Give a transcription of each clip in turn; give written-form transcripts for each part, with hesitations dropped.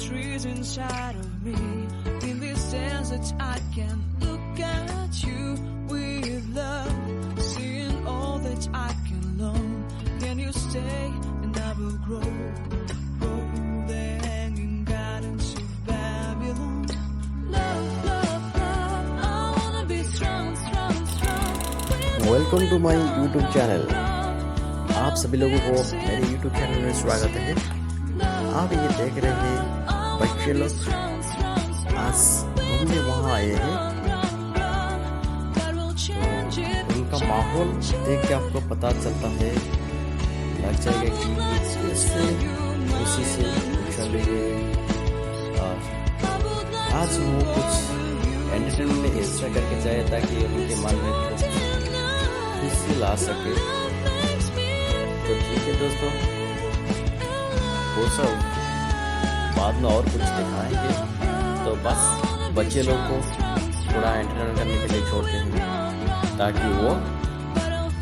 trees inside of me. In this desert I can look at you with love, seeing all that I can learn. Can you stay and I will grow? Oh, the hanging gardens of Babylon. Love, love, love, I wanna be strong, strong, strong. Welcome to my YouTube channel. आप सभी लोगों को मेरे YouTube channel में स्वागत है। आप ये देख रहे हैं बच्चे लोग आज घूमने वहाँ आए हैं, तो उनका माहौल देख के आपको पता चलता है, लग जाएगा कि कैसे खुशी से चलेंगे। आज वो कुछ एंटरटेनमेंट एक्स्ट्रा करके जाए ताकि उनके मन में खुशी ला सके। तो ठीक है दोस्तों, वो सब बाद में और कुछ दिखाएंगे। तो बस बच्चे लोग को थोड़ा एंटरटेनमेंट करने के लिए छोड़ते हैं ताकि वो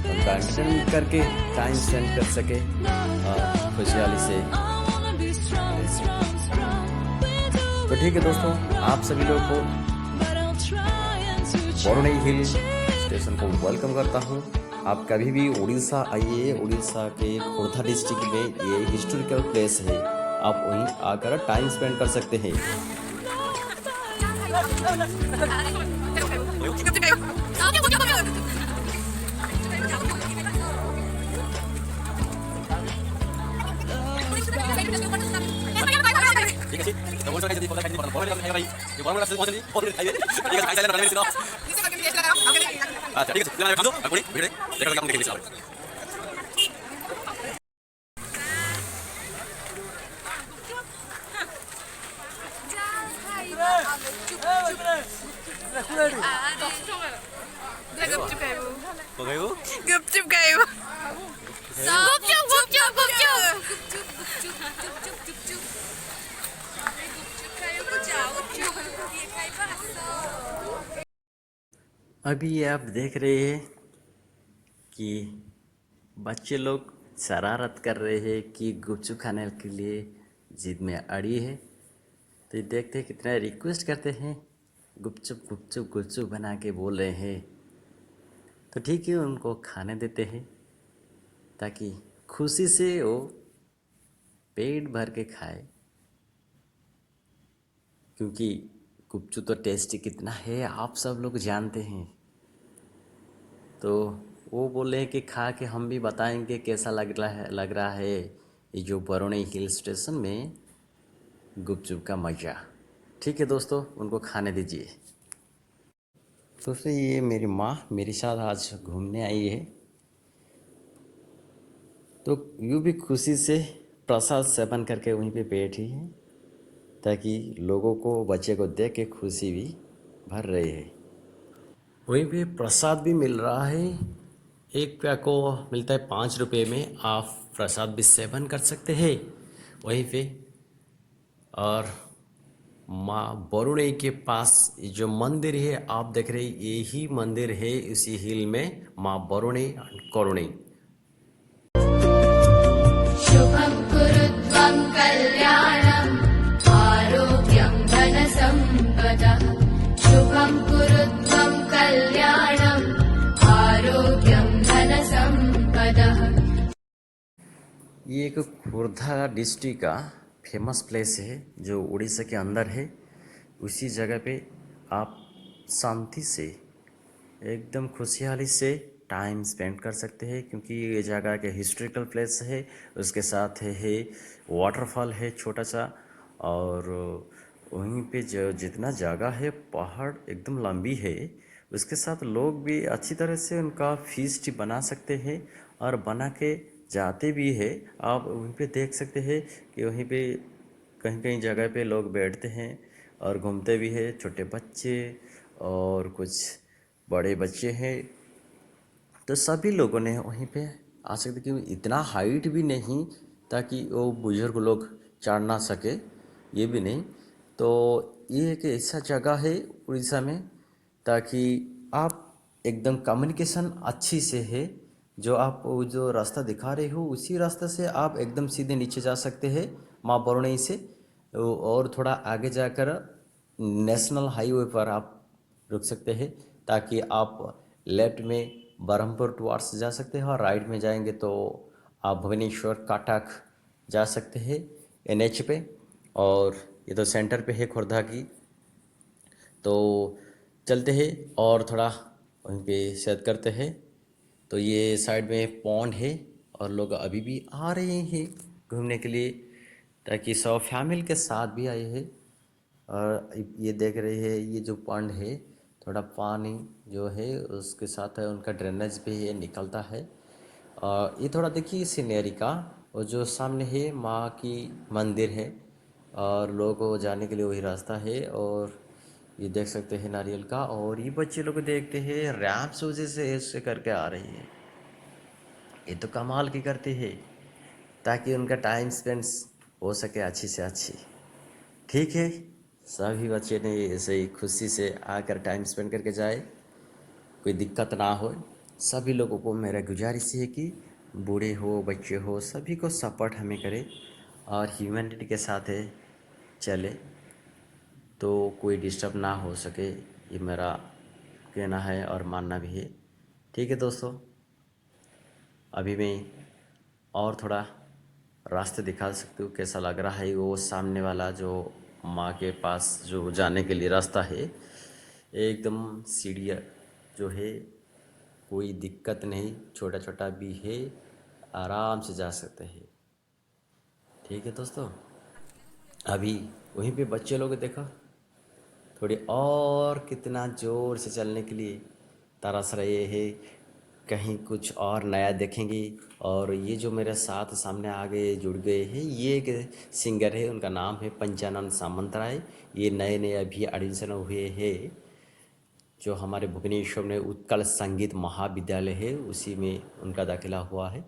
उनका एंटरटेनमेंट करके टाइम स्पेंड कर सके खुशहाली से। तो ठीक है दोस्तों, आप सभी लोग को बरुणई हिल स्टेशन को वेलकम करता हूँ। आप कभी भी उड़ीसा आइए, उड़ीसा के खोर्धा डिस्ट्रिक्ट में ये हिस्टोरिकल प्लेस है, आप वहीं आकर टाइम स्पेंड कर सकते हैं। Gupchup kayo. अभी आप देख रहे हैं कि बच्चे लोग शरारत कर रहे हैं कि गुपचुप खाने के लिए जिद में अड़ी है। तो देखते हैं कितना रिक्वेस्ट करते हैं, गुपचुप गुपचुप गुपचुप बना के बोल रहे हैं। तो ठीक है, उनको खाने देते हैं ताकि खुशी से वो पेट भर के खाए, क्योंकि गुपचुप तो टेस्टी कितना है आप सब लोग जानते हैं। तो वो बोले कि खा के हम भी बताएंगे कैसा लग रहा है ये जो बरुणई हिल स्टेशन में गुपचुप का मज़ा। ठीक है दोस्तों, उनको खाने दीजिए। दोस्तों, ये मेरी माँ मेरे साथ आज घूमने आई है, तो यूँ भी खुशी से प्रसाद सेवन करके वहीं पे बैठी है ताकि लोगों को, बच्चे को देख के खुशी भी भर रही है। वहीं पे प्रसाद भी मिल रहा है, एक रुपया को मिलता है 5 रुपये में, आप प्रसाद भी सेवन कर सकते हैं वहीं पे। और माँ बरुणई के पास जो मंदिर है आप देख रहे हैं, यही मंदिर है इसी हिल में, माँ बरुणई करुणई। शुभं कुरुत्वं कल्याणं आरोग्यं धनसम्पदः। शुभं कुरुत्वं कल्याणं आरोग्यं धनसम्पदः। ये एक खोर्धा डिस्ट्रिक्ट का फेमस प्लेस है जो उड़ीसा के अंदर है। उसी जगह पे आप शांति से, एकदम खुशहाली से टाइम स्पेंड कर सकते हैं, क्योंकि ये जगह के हिस्टोरिकल प्लेस है। उसके साथ है वाटरफॉल है छोटा सा, और वहीं पे जो जितना जगह है पहाड़ एकदम लंबी है। उसके साथ लोग भी अच्छी तरह से उनका फीस्ट बना सकते हैं और बना के जाते भी है। आप वहीं पे देख सकते हैं कि वहीं पे कहीं कहीं जगह पे लोग बैठते हैं और घूमते भी है, छोटे बच्चे और कुछ बड़े बच्चे हैं। तो सभी लोगों ने वहीं पे आ सकते, क्योंकि इतना हाइट भी नहीं ताकि वो बुजुर्ग लोग चढ़ ना सके, ये भी नहीं। तो ये एक ऐसा जगह है उड़ीसा में ताकि आप एकदम कम्युनिकेशन अच्छी से है। जो आप जो रास्ता दिखा रहे हो उसी रास्ते से आप एकदम सीधे नीचे जा सकते हैं माँ बरुणई से। और थोड़ा आगे जाकर नेशनल हाईवे पर आप रुक सकते हैं, ताकि आप लेफ्ट में बरहमपुर टुवार्ड्स जा सकते हैं और राइट में जाएंगे तो आप भुवनेश्वर काटाख जा सकते हैं एनएच पे। और ये तो सेंटर पे है खुर्दा की। तो चलते हैं और थोड़ा वहीं पे सैर करते हैं। तो ये साइड में पॉन्ड है और लोग अभी भी आ रहे हैं घूमने के लिए, ताकि सब फैमिली के साथ भी आए हैं। और ये देख रहे हैं ये जो पॉन्ड है, थोड़ा पानी जो है उसके साथ है उनका ड्रेनेज भी ये निकलता है। और ये थोड़ा देखिए सीनरी का, और जो सामने है माँ की मंदिर है और लोगों को जाने के लिए वही रास्ता है। और ये देख सकते हैं नारियल का, और ये बच्चे लोग देखते हैं रैम्प से वजह से ऐसे करके आ रही है। ये तो कमाल की करते हैं, ताकि उनका टाइम स्पेंड हो सके अच्छी से अच्छी। ठीक है, सभी बच्चे ने ऐसे ही खुशी से आकर टाइम स्पेंड करके जाए, कोई दिक्कत ना हो। सभी लोगों को मेरा गुजारिश है कि बूढ़े हो बच्चे हो सभी को सपोर्ट हमें करें और ह्यूमैनिटी के साथ चले, तो कोई डिस्टर्ब ना हो सके, ये मेरा कहना है और मानना भी है। ठीक है दोस्तों, अभी मैं और थोड़ा रास्ते दिखा सकती हूँ कैसा लग रहा है। वो सामने वाला जो माँ के पास जो जाने के लिए रास्ता है, एकदम सीढ़ियाँ जो है, कोई दिक्कत नहीं, छोटा छोटा भी है, आराम से जा सकते हैं। ठीक है दोस्तों, अभी वहीं पे बच्चे लोग देखो थोड़ी और कितना ज़ोर से चलने के लिए तरस रहे हैं, कहीं कुछ और नया देखेंगे। और ये जो मेरे साथ सामने आगे जुड़ गए हैं, ये एक सिंगर है, उनका नाम है पंचानंद सामंतराय। ये नए नए अभी एडमिशन हुए हैं, जो हमारे भुवनेश्वर में उत्कल संगीत महाविद्यालय है उसी में उनका दाखिला हुआ है।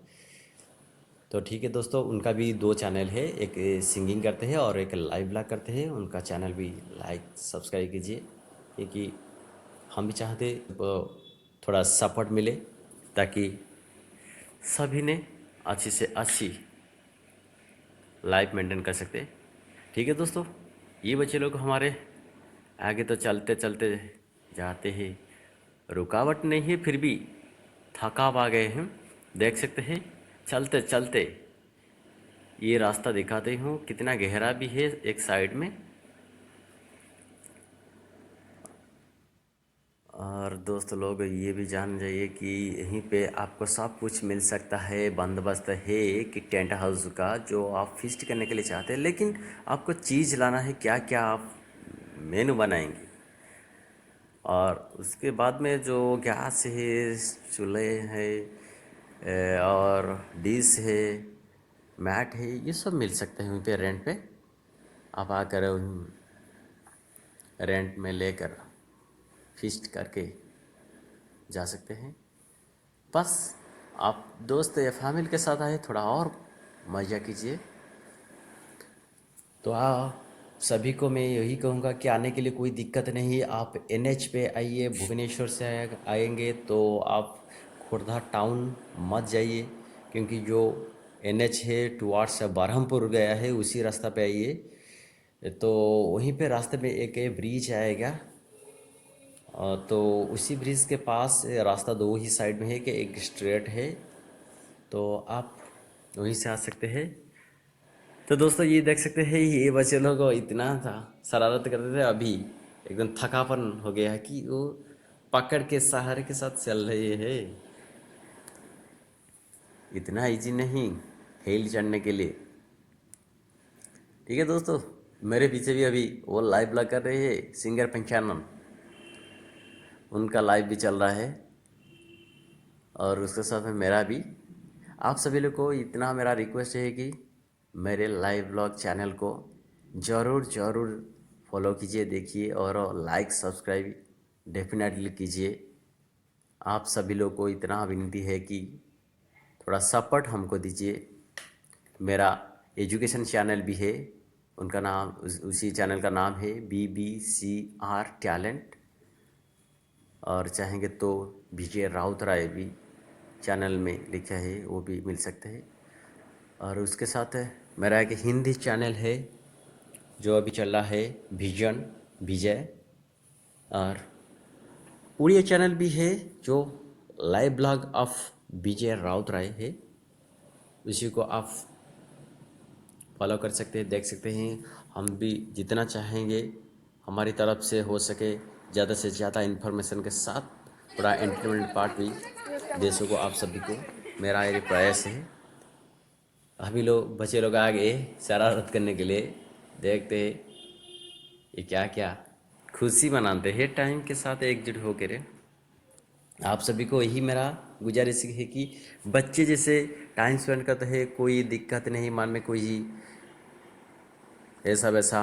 तो ठीक है दोस्तों, उनका भी 2 चैनल है, एक सिंगिंग करते हैं और एक लाइव ब्लॉग करते हैं। उनका चैनल भी लाइक सब्सक्राइब कीजिए, क्योंकि हम भी चाहते थोड़ा सपोर्ट मिले, ताकि सभी ने अच्छी से अच्छी लाइफ मेंटेन कर सकते। ठीक है दोस्तों, ये बच्चे लोग हमारे आगे तो चलते चलते जाते हैं, रुकावट नहीं है, फिर भी थकाव आ गए हैं। देख सकते हैं चलते चलते ये रास्ता दिखाते हूँ कितना गहरा भी है एक साइड में। और दोस्त लोग ये भी जान जाइए कि यहीं पे आपको सब कुछ मिल सकता है। बंदोबस्त है कि टेंट हाउस का, जो आप फीस्ट करने के लिए चाहते हैं, लेकिन आपको चीज़ लाना है, क्या क्या आप मेनू बनाएंगे। और उसके बाद में जो गैस है, चूल्हे हैं और डिश है, मैट है, ये सब मिल सकते हैं वहीं पे रेंट पे। आप आकर रेंट में लेकर फीस्ट करके जा सकते हैं। बस आप दोस्त या फैमिली के साथ आए, थोड़ा और मज़ा कीजिए। तो सभी को मैं यही कहूँगा कि आने के लिए कोई दिक्कत नहीं। आप एनएच पे आइए, भुवनेश्वर से आएंगे तो आप खुर्दा टाउन मत जाइए, क्योंकि जो एनएच है टुवार्ड्स बरहमपुर गया है, उसी रास्ता पे आइए। तो वहीं पे रास्ते में एक ब्रिज आएगा, तो उसी ब्रिज के पास रास्ता 2 ही साइड में है, कि एक स्ट्रेट है, तो आप वहीं से आ सकते हैं। तो दोस्तों ये देख सकते हैं, ये बच्चे लोग को इतना था शरारत करते थे, अभी एकदम थकापन हो गया है कि वो पकड़ के सहारे के साथ चल रहे हैं। इतना इजी नहीं हिल चढ़ने के लिए। ठीक है दोस्तों, मेरे पीछे भी अभी वो लाइव ब्लॉग कर रहे हैं, सिंगर पंचानन, उनका लाइव भी चल रहा है और उसके साथ में मेरा भी। आप सभी लोग को इतना मेरा रिक्वेस्ट है कि मेरे लाइव ब्लॉग चैनल को ज़रूर ज़रूर फॉलो कीजिए, देखिए, और लाइक सब्सक्राइब डेफिनेटली कीजिए। आप सभी लोग को इतना विनती है कि थोड़ा सपोर्ट हमको दीजिए। मेरा एजुकेशन चैनल भी है, उनका नाम उसी चैनल का नाम है BBCR टैलेंट, और चाहेंगे तो विजय राउत राय भी चैनल में लिखा है, वो भी मिल सकते हैं। और उसके साथ मेरा एक हिंदी चैनल है, जो अभी चल रहा है विजन विजय, और उड़िया चैनल भी है जो लाइव ब्लॉग ऑफ विजय राउत राय है, उसी को आप फॉलो कर सकते हैं, देख सकते हैं। हम भी जितना चाहेंगे हमारी तरफ से हो सके ज़्यादा से ज़्यादा इन्फॉर्मेशन के साथ थोड़ा एंटरटेनमेंट पार्ट भी दे सको आप सभी को, मेरा ये प्रयास है। अभी लोग बच्चे लोग आ गए शरारत करने के लिए, देखते हैं ये क्या क्या खुशी मनाते हैं टाइम के साथ एकजुट होकर। आप सभी को यही मेरा गुजारिश है कि बच्चे जैसे टाइम स्पेंड करते हैं, कोई दिक्कत नहीं, मन में कोई ऐसा वैसा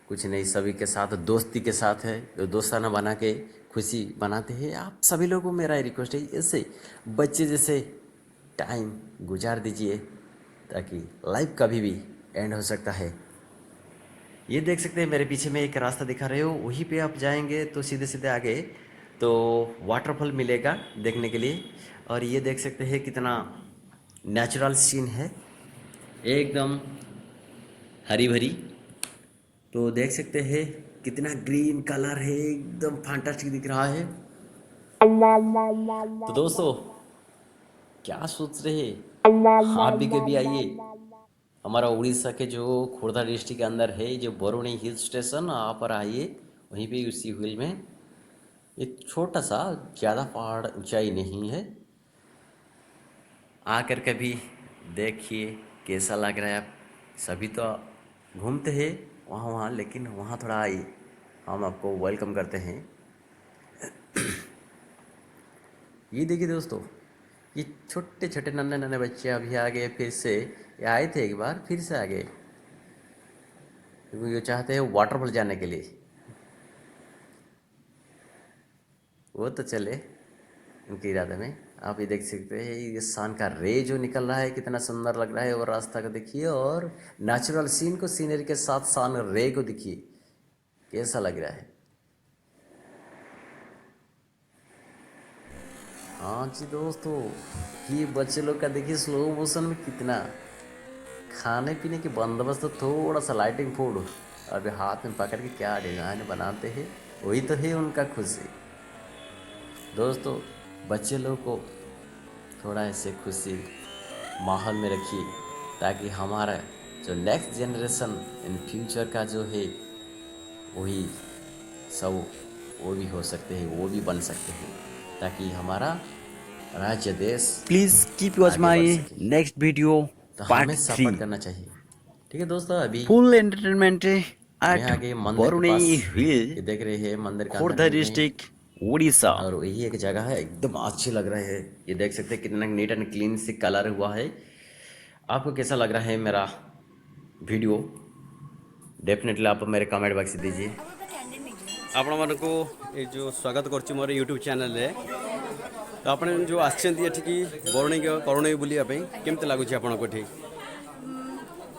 कुछ नहीं, सभी के साथ दोस्ती के साथ है, जो दोस्ताना बना के खुशी मनाते हैं। आप सभी लोगों को मेरा रिक्वेस्ट है ऐसे बच्चे जैसे टाइम गुजार दीजिए, ताकि लाइफ कभी भी एंड हो सकता है। ये देख सकते हैं मेरे पीछे में एक रास्ता दिखा रहे हो, वहीं पे आप जाएंगे तो सीधे सीधे आगे तो वाटरफॉल मिलेगा देखने के लिए। और ये देख सकते हैं कितना नेचुरल सीन है, एकदम हरी भरी। तो देख सकते हैं कितना ग्रीन कलर है, एकदम फैंटास्टिक दिख रहा है। तो दोस्तों क्या सोच रहे हैं, आप भी कभी आइए हमारा उड़ीसा के जो खोर्धा डिस्ट्रिक्ट के अंदर है जो बरुणी हिल स्टेशन, आप पर आइए, वहीं पे उसी हिल में एक छोटा सा, ज़्यादा पहाड़ ऊंचाई नहीं है, आकर कभी देखिए कैसा लग रहा है। आप सभी तो घूमते हैं वहाँ वहाँ, लेकिन वहाँ थोड़ा आइए, हम आपको वेलकम करते हैं। ये देखिए दोस्तों, ये छोटे छोटे नन्हे नन्हे बच्चे अभी आ गए फिर से, ये आए थे एक बार फिर से आ गए, क्योंकि ये चाहते हैं वाटरफॉल जाने के लिए। वो तो चले उनके इरादे में। आप ये देख सकते हैं ये सन का रे जो निकल रहा है कितना सुंदर लग रहा है, और रास्ता को देखिए और नेचुरल सीन को, सीनरी के साथ सन रे को देखिए कैसा लग रहा है। हाँ जी दोस्तों, ये बच्चे लोग का देखिए स्लो मोशन में कितना खाने पीने के बंदोबस्त, तो थोड़ा सा लाइटिंग फूड अभी हाथ में पकड़ के क्या डिज़ाइन बनाते हैं, वही तो है उनका खुशी। दोस्तों बच्चे लोग को थोड़ा ऐसे खुशी माहौल में रखिए, ताकि हमारा जो नेक्स्ट जनरेशन इन फ्यूचर का जो है वही सब वो भी हो सकते हैं, वो भी बन सकते हैं, ताकि हमारा राज्य देश प्लीज कीप वॉच आगे माई बढ़ सके। नेक्स्ट वीडियो तो पार्ट हमें 3 सपोर्ट करना चाहिए। ठीक है दोस्तों, अभी फुल एंटरटेनमेंट मैं एट आगे मंदिर के बरुणी पास, हिल ये देख रहे हैं मंदिर का खोर्धा अंदर में, डिस्ट्रिक्ट उड़ीसा। और यही एक जगह है एकदम अच्छी लग रहा है। ये देख सकते हैं कितना नीट एंड क्लीन से कलर हुआ है। आपको कैसा लग रहा है मेरा वीडियो, डेफिनेटली आप मेरे कमेंट बॉक्स में दीजिए। आपण मानक ये जो स्वागत कर मोर यूट्यूब चैनल रे। तो आप जो आठी बरुणी करुणी बुलापी केमती लगुच आपको ठीक?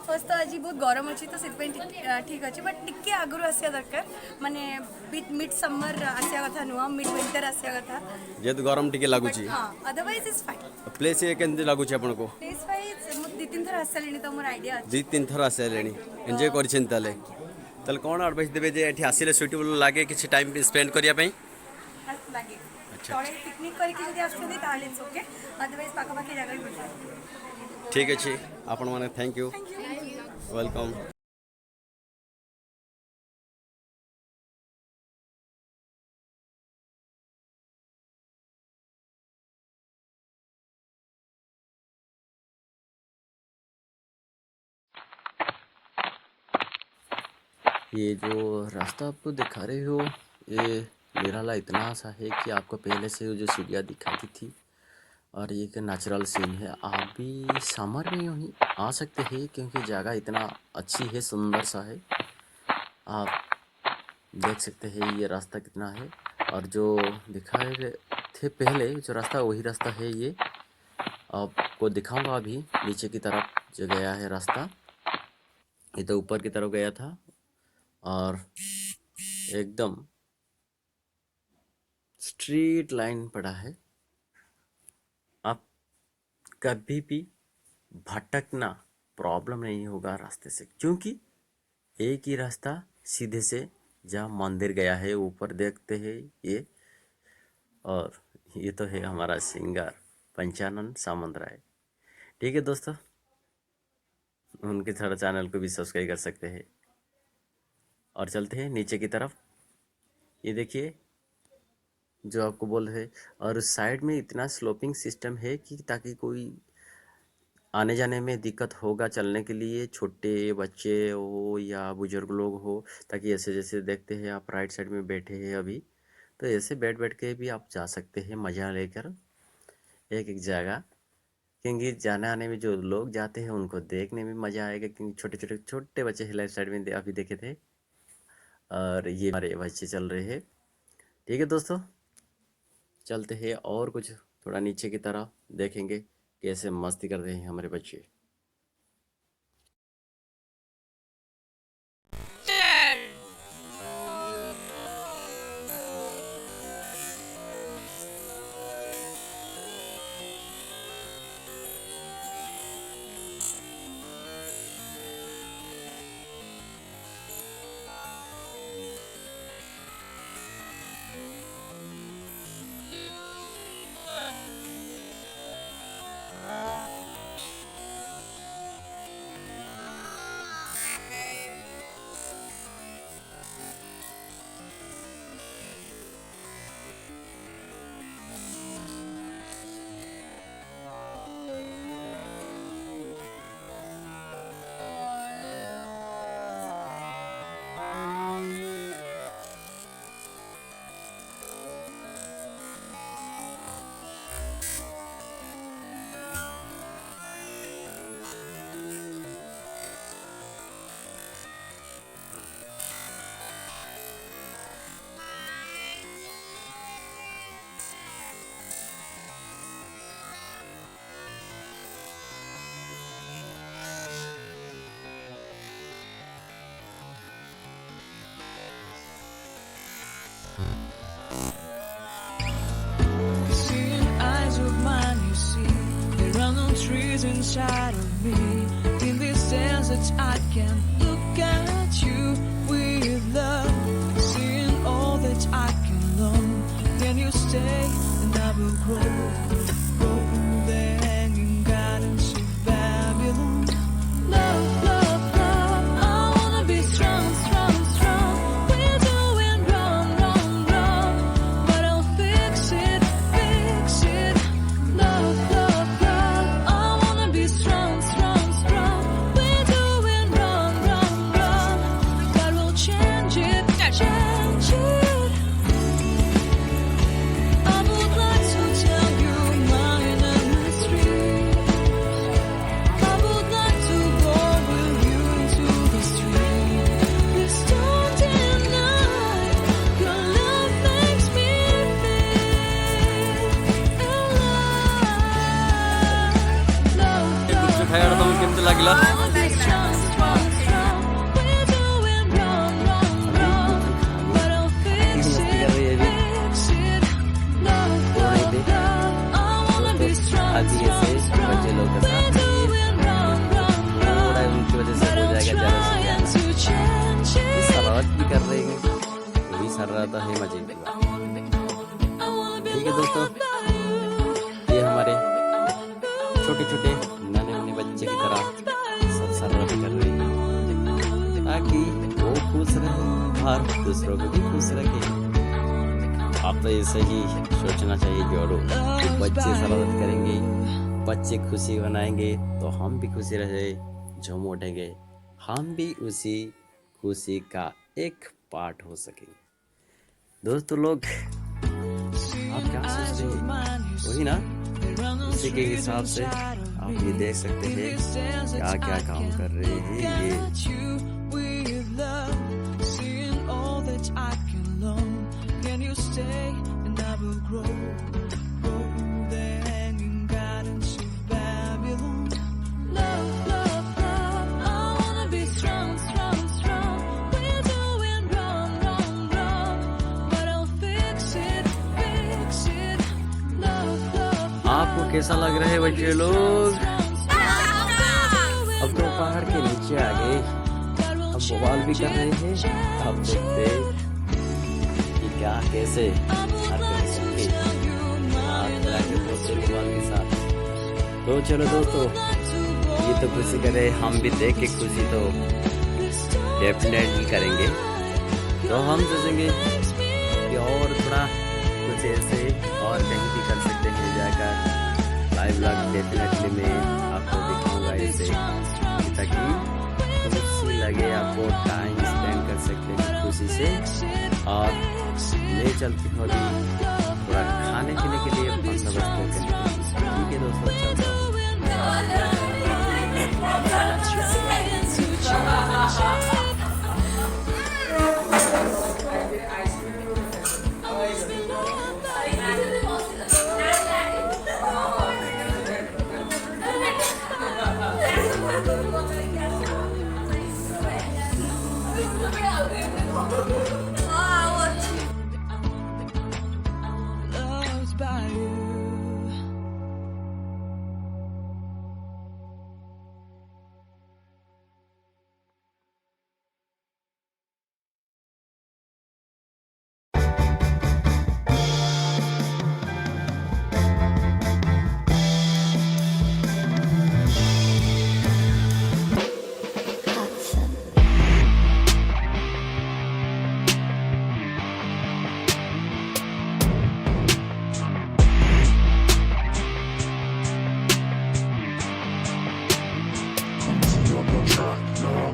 फर्स्ट तो आज बहुत गरम अच्छी तो ठीक अच्छे, बट टिके आगुरी आसा दरकार, माने मिड समर आसा कथा नुह, मिड विंटर आसा कथा, जेहेतु गरम टिके लगुच। हाँ अदरवाइज इज फाइन। प्लेस ये केमती लगुच आपको? प्लेस वाइज मु 2-3 थर आसा लेनी, तो मोर आइडिया अछि। 2-3 थर आसा लेनी, एंजॉय करछन ताले। ताले कोन एडवाइस देबे जे एठी आसीले सुटेबल लागे किछि टाइम स्पेंड करिया पई? लागे तळे पिकनिक करके जदी आछथि ताले इट्स ओके, अदरवाइज पाखा पाखी जगह भी बुझा। ठीक अछि, आपण माने थैंक यू, वेलकम। ये जो रास्ता आपको दिखा रहे हो, ये निराला इतना सा है कि आपको पहले से जो सीढ़ियाँ दिखाती थी, और ये एक नेचुरल सीन है। आप भी समर में यूँ ही आ सकते हैं, क्योंकि जगह इतना अच्छी है, सुंदर सा है। आप देख सकते हैं ये रास्ता कितना है, और जो दिखाए गए थे पहले जो रास्ता वही रास्ता है। ये आपको दिखाऊंगा अभी नीचे की तरफ जो गया है रास्ता, ये तो ऊपर की तरफ गया था, और एकदम स्ट्रेट लाइन पड़ा है। आप कभी भी भटकना प्रॉब्लम नहीं होगा रास्ते से, क्योंकि एक ही रास्ता सीधे से जहाँ मंदिर गया है ऊपर देखते हैं ये। और ये तो है हमारा सिंगर पंचानन सामंतराय। ठीक है दोस्तों, उनके थोड़ा चैनल को भी सब्सक्राइब कर सकते हैं। और चलते हैं नीचे की तरफ। ये देखिए जो आपको बोल रहे, और साइड में इतना स्लोपिंग सिस्टम है कि ताकि कोई आने जाने में दिक्कत होगा चलने के लिए, छोटे बच्चे हो या बुजुर्ग लोग हो, ताकि ऐसे जैसे देखते हैं आप राइट साइड में बैठे हैं अभी, तो ऐसे बैठ बैठ के भी आप जा सकते हैं मज़ा लेकर एक एक जगह। क्योंकि जाने आने में जो लोग जाते हैं उनको देखने में मज़ा आएगा, क्योंकि छोटे छोटे छोटे बच्चे हैं। लेफ्ट साइड में अभी देखे थे, और ये हमारे बच्चे चल रहे हैं। ठीक है दोस्तों, चलते हैं और कुछ थोड़ा नीचे की तरफ देखेंगे कैसे मस्ती कर रहे हैं हमारे बच्चे। Seeing eyes of mine, you see, there are no trees inside of me. In this desert, I can look at you with love. Seeing all that I can learn. Can you stay and I will grow? Grow in the hanging gardens of Babylon. Love, love, love. I wanna be strong, strong, strong. We're doing wrong, wrong, wrong. But I'll fix it, fix it. Love, love, love. I wanna be strong, strong, strong. We're doing wrong, wrong, wrong. But we'll change it, change it. I would like to tell you my mystery. I would like to go with you into the street. Please don't deny. Your love makes me feel alive. Love, love, ଖାଇବାଟା ତମକୁ କେମିତି ଲାଗିଲା? I wanna be strong, strong, strong. We're doing wrong, wrong, wrong. But I'll fix it, fix it. Love, love, love. I wanna be strong, अभी strong, ऐसे strong. बच्चे लोग के We're साथ doing wrong, wrong, थोड़ा wrong. उनकी वजह से But हो I'm जाएगा ज़्यादा से trying ज़्यादा। to change ये it. शरारत भी कर रहे हैं, वो भी शरारत है मजे की बात। I wanna be ठीक है दोस्तों, loved by you. ये हमारे छोटे छोटे नन्हे मुन्ने बच्चे की तरह सब शरारत कर रहे हैं, ताकि वो खुश रहे और दूसरों को भी खुश रखे। आप तो ऐसे ही सोचना चाहिए कि और कि बच्चे शरारत करेंगे, बच्चे खुशी बनाएंगे तो हम भी खुशी रहे, झूम उठेंगे, हम भी उसी खुशी का एक पार्ट हो सकेंगे। दोस्तों लोग, आप क्या सोचते हैं? वही ना, उसी के हिसाब से आप ये देख सकते हैं क्या क्या काम कर रहे हैं ये। With love, seeing all that I can learn. Can you stay and I will grow? Grow in the hanging gardens of Babylon. Love, love, love. I wanna be strong, strong, strong. We're doing wrong, wrong, wrong. But I'll fix it, fix it. Love, love, आपको कैसा लग रहा है बच्चे लोग? अब तो पहाड़ के नीचे आ गए, अब हम बवाल भी कर रहे हैं। अब देखते कि क्या कैसे बवाल के साथ। तो चलो दोस्तों, ये तो खुशी करे, हम भी देख के खुशी तो डेफिनेटली करेंगे। तो हम सोचेंगे कि और थोड़ा कुछ ऐसे और कहीं भी कर सकते हैं जाकर। लाइव व्लॉग डेफिनेटली मैं आपको दिखाऊंगा ऐसे, ताकि खुशी लगे, आपको टाइम स्पेंड कर सकते हैं खुशी से। और ले चलती हूँ अभी थोड़ा खाने पीने के लिए बंदोबस्त करने के लिए। ठीक है दोस्तों, चलता हूँ। Loved by you.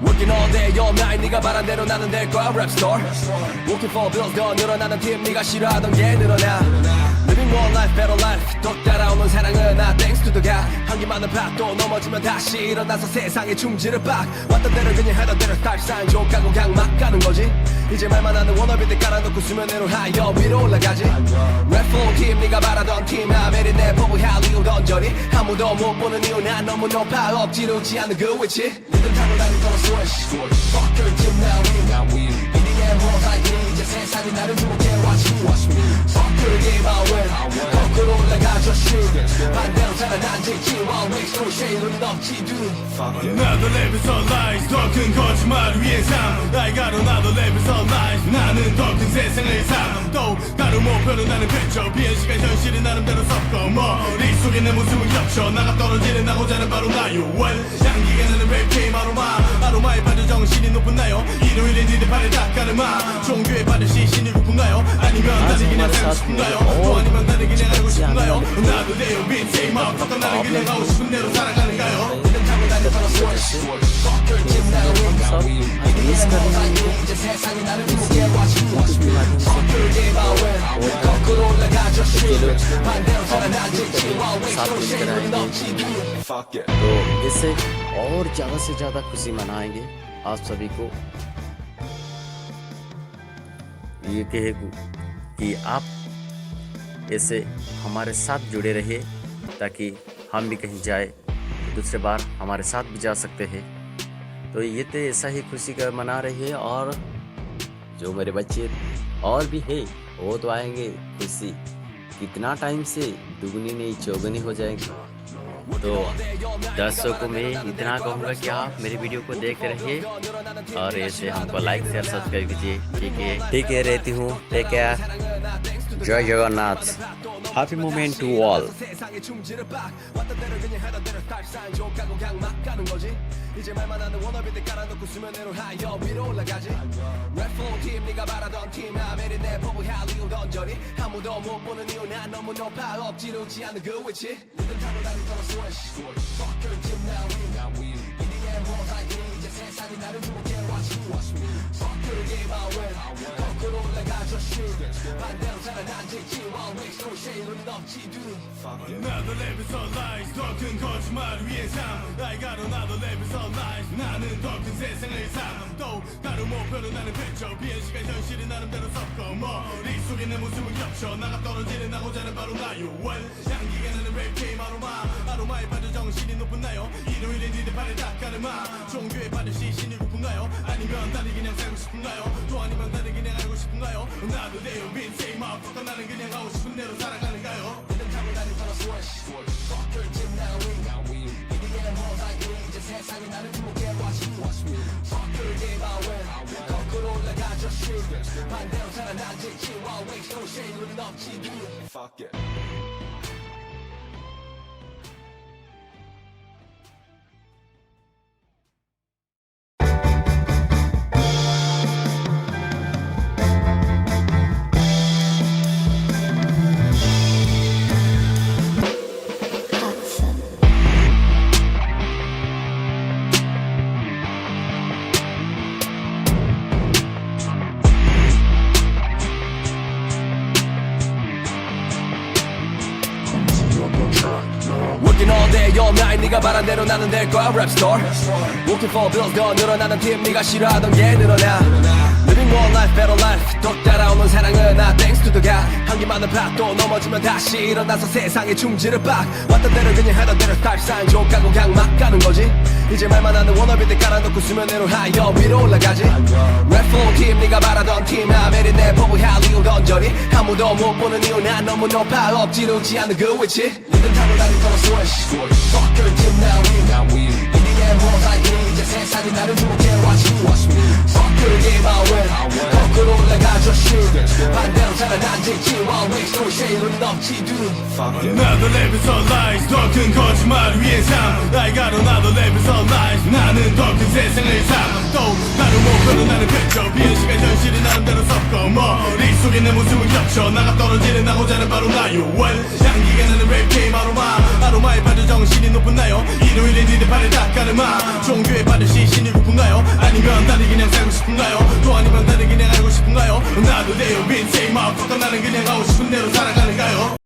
Working all day all night 네가 바란 대로 나는 될 거야 rap star Working for bills 더 늘어나는 팀 네가 싫어하던 게 늘어나 Living more life better life 더 따라오는 사랑은 나 thanks to the God 한기 많은 밭도 넘어지면 다시 일어나서 세상에 충지를 박 왔던 대로 그냥 하던 대로 스타일 사인 족하고 그냥 막 가는 거지 이제 말만 하는 워너비들 깔아놓고 수면 위로 하여 위로 올라가지 Rap for 팀 네가 바라던 팀 아메리 내 법을 할 이유 던져리 아무도 못 보는 이유 난 너무 높아 엎지르지 않는 그 위치 리듬 타고 다닐 거라 switch Fuck your team now we In the end world like me 이제 세상이 나를 주목해 watch me Fuck your game I win 거꾸로 올라가 just shoot 반대로 살아난지 지와 waste no shade 눈은 없지 dude Another level's of lies 더 큰 거짓말을 위해 삶 나이가 another level's of lies 나는 더 큰 세상을 삶 또 다른 목표는 나는 펼쳐 비행 시간 현실이 나름대로 섞어 머릿속에 내 모습은 겹쳐 나가 떨어지는 나고자는 바로 나요 Well 향기가 나는 랩 게임 아로마에 빠져 정신이 높은 나요 일요일에 니들 발에 닦아르마 종교에 빠져 시신이 높은가요 아니면 나를 그냥 살고 싶은가요 또 아니면 나를 그냥 알고 싶은가요 나도 내요 빈세이 마음껏 나를 그냥 하고 싶은 대로 살아가는가요 리듬 타고 다닐 거라 switch Fuck your team now we In the end world like me 이제 세상이 나를 주목해 watch me Fuck your game I win 거꾸로 올라가 just shoot 반대로 살아난지 지와 waste no shade 눈은 없지 dude Fuck it तो इससे और ज़्यादा से ज़्यादा खुशी मनाएंगे आप सभी को। ये कहे कि आप ऐसे हमारे साथ जुड़े रहिए, ताकि हम भी कहीं जाए तो दूसरे बार हमारे साथ भी जा सकते हैं। तो ये तो ऐसा ही खुशी का मना रही है। और जो मेरे बच्चे और भी है वो तो आएंगे, खुशी कितना टाइम से दुगनी नहीं चौगुनी हो जाएगी। तो दर्शकों को मैं इतना कहूँगा कि आप मेरी वीडियो को देखते रहिए और ऐसे हमको लाइक शेयर सब्सक्राइब कीजिए। ठीक है रहती हूँ, टेक केयर, जय Jagannath, happy moment to all. 이제 말만 하는 워너비들 깔아놓고 수면 위로 하여 위로 올라가지 Rap for 팀 네가 바라던 팀 아메리 내 법을 할 이유 던져리 아무도 못 보는 이유 난 너무 높아 엎지르지 않는 그 위치 리듬 타고 다닐 거라 switch Fuck your team now we In the end world like me 이제 세상이 나를 주목해 watch me Fuck your game I win 거꾸로 올라가 just shoot 반대로 살아난지 지와 waste no shade 눈은 없지 dude Another level's of lies 더 큰 거짓말을 위해 삶 나이가 another level's of lies 나는 더 큰 세상을 삶 또 다른 목표는 나는 펼쳐 비행 시간 현실이 나름대로 섞어 머릿속에 내 모습은 겹쳐 나가 떨어지는 나고자는 바로 나요 Well 향기가 나는 랩 게임 아로마에 빠져 정신이 높은 나요 일요일에 니들 발에 닦아르마 종교에 빠져 시신이 높은가요 아니면 나를 그냥 살고 싶은가요 또 아니면 나를 그냥 알고 싶은가요 나도 내요 빈세이 마음껏 나는 그냥 하고 싶은 대로 살아가는가요 리듬 타고 다닐 거라 switch Fuck your team now we In the end world like me 이제 세상이 나를 주목해 watch me fuck your game I win 거꾸로 올라가 just shoot 반대로 살아나지 while waste no shade 우린 없지 fuck it Working all day all night 네가 바란 대로 나는 될 거야 rap star Working for bills 더 늘어나는 팀 네가 싫어하던 게 늘어나 Living one life better life 또 따라오는 사랑은 나 thanks to the God 한기많은 밭도 넘어지면 다시 일어나서 세상에 충지를 빡 왔던 대로 그냥 하던 대로 스타일 사인 족하고 그냥 막 가는 거지 이제 말만 하는 워너비들 깔아놓고 수면 위로 하여 위로 올라가지 Rap for 팀 네가 바라던 팀 아메리 내 포부 할리우 건전이 아무도 못 보는 이유 난 너무 높아 엎지르지 않는 그 위치 리듬 타고 다닐 거라 switch Fuck your team now we 인디의 모자이크 이제 세상이 나를 주목해 watch me Fuck your game I win 거꾸로 올라가 just shoot 반대로 살아난지 while waste no shade 우린 없지 dude Another level's of lies 더 큰 거짓말을 위해 삶 I got another level's of lies 나는 더 큰 세상을 삶또 나를 목표는 나는 그저 비행 시간 현실이 나름대로 섞어 머릿속에 내 모습은 겹쳐 나가 떨어지는 나고자는 바로 나요 Well 향기가 나는 랩 게임 아로마에 빠져 정신이 높은 나요 일요일에 니들 발에 닦아르마 종교에 빠져 시신이 고픈가요 아니면 나를 그냥 살고 싶은가요 또 아니면 나를 그냥 알고 싶은가요 나도 돼요 빈생 마음껏 나는 그냥 하고 싶은 대로 살아가는가요